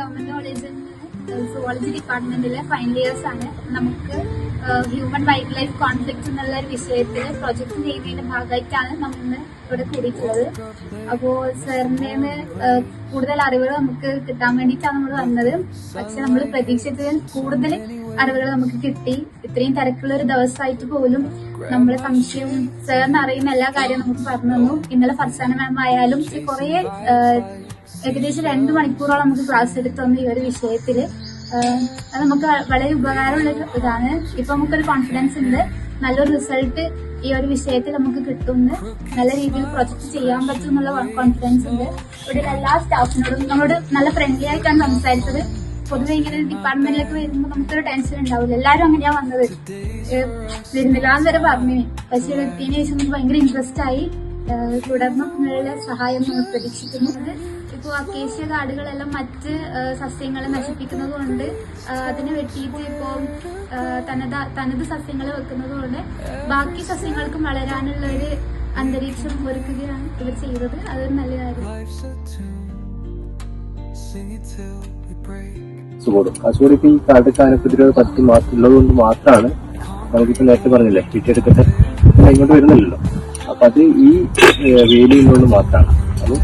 Government കോളേജിൽ zoology ഡിപ്പാർട്ട്മെന്റിലെ final years ആണ്. നമുക്ക് ഹ്യൂമൻ വൈൽഡ് ലൈഫ് കോൺഫ്ലിക്റ്റ് എന്നുള്ള ഒരു വിഷയത്തിൽ പ്രൊജക്ട് ചെയ്യുന്നതിന്റെ ഭാഗമായിട്ടാണ് നമ്മൾ ഇവിടെ കൂടിയിട്ടുള്ളത്. അപ്പോ സാറിന്റെ കൂടുതൽ അറിവുകൾ നമുക്ക് കിട്ടാൻ വേണ്ടിയിട്ടാണ് നമ്മൾ വന്നത്. പക്ഷെ നമ്മൾ പ്രതീക്ഷിച്ചതിൽ കൂടുതൽ അറിവുകൾ നമുക്ക് കിട്ടി. ഇത്രയും തിരക്കുള്ള ഒരു ദിവസമായിട്ട് പോലും നമ്മളെ സംശയം സാറിന് അറിയുന്ന എല്ലാ കാര്യവും നമുക്ക് പറഞ്ഞു തന്നു. ഇന്നലെ ഫർസാന മാം ആയാലും കുറെ ഏകദേശം 2 മണിക്കൂറോളം നമുക്ക് ക്ലാസ് എടുത്തു തന്നു ഈ ഒരു വിഷയത്തില്. അത് നമുക്ക് വളരെ ഉപകാരമുള്ള ഇതാണ്. ഇപ്പൊ നമുക്കൊരു കോൺഫിഡൻസ് ഉണ്ട്, നല്ലൊരു റിസൾട്ട് ഈ ഒരു വിഷയത്തിൽ നമുക്ക് കിട്ടുമെന്ന്, നല്ല രീതിയിൽ പ്രൊജക്ട് ചെയ്യാൻ പറ്റും എന്നുള്ള കോൺഫിഡൻസ് ഉണ്ട്. ഇവിടെ എല്ലാ സ്റ്റാഫിനോടും നമ്മളോട് നല്ല ഫ്രണ്ട്ലി ആയിട്ടാണ് സംസാരിച്ചത്. പൊതുവെ ഇങ്ങനെ ഡിപ്പാർട്ട്മെന്റിലേക്ക് വരുമ്പോൾ നമുക്കൊരു ടെൻഷൻ ഉണ്ടാവില്ല. എല്ലാരും അങ്ങനെയാ വന്നത്, വരുന്നില്ലാന്ന് വരെ പറഞ്ഞു. പക്ഷെ എത്തിയതിനു ശേഷം നമുക്ക് ഭയങ്കര ഇൻട്രസ്റ്റ് ആയി. തുടർന്നും നിങ്ങളുടെ സഹായം നമ്മൾ പ്രതീക്ഷിക്കുന്നു. ഇപ്പോൾ അക്കേഷ്യ കാടുകളെല്ലാം മറ്റ് സസ്യങ്ങളെ നശിപ്പിക്കുന്നത് കൊണ്ട് അതിനെ വെട്ടിയിട്ട് ഇപ്പോൾ തനത് സസ്യങ്ങൾ വെക്കുന്നത് കൊണ്ട് ബാക്കി സസ്യങ്ങൾക്കും വളരാനുള്ള ഒരു അന്തരീക്ഷം ഒരുക്കുകയാണ് ഇവർ ചെയ്തത്. അതൊരു നല്ല കാര്യം. കാസർഗോഡ് ഈ കാട്ടുകാനപ്പത്തിരി 10 മാസം ഉള്ളത് കൊണ്ട് മാത്രമാണ് നമുക്കിപ്പോ നേരത്തെ പറഞ്ഞില്ലേ വീട്ടിലെടുത്തിട്ട് ഇങ്ങോട്ട് വരുന്നില്ലല്ലോ. അപ്പൊ അത് ഈ വേലിയുള്ളതുകൊണ്ട് മാത്രമാണ്. അപ്പം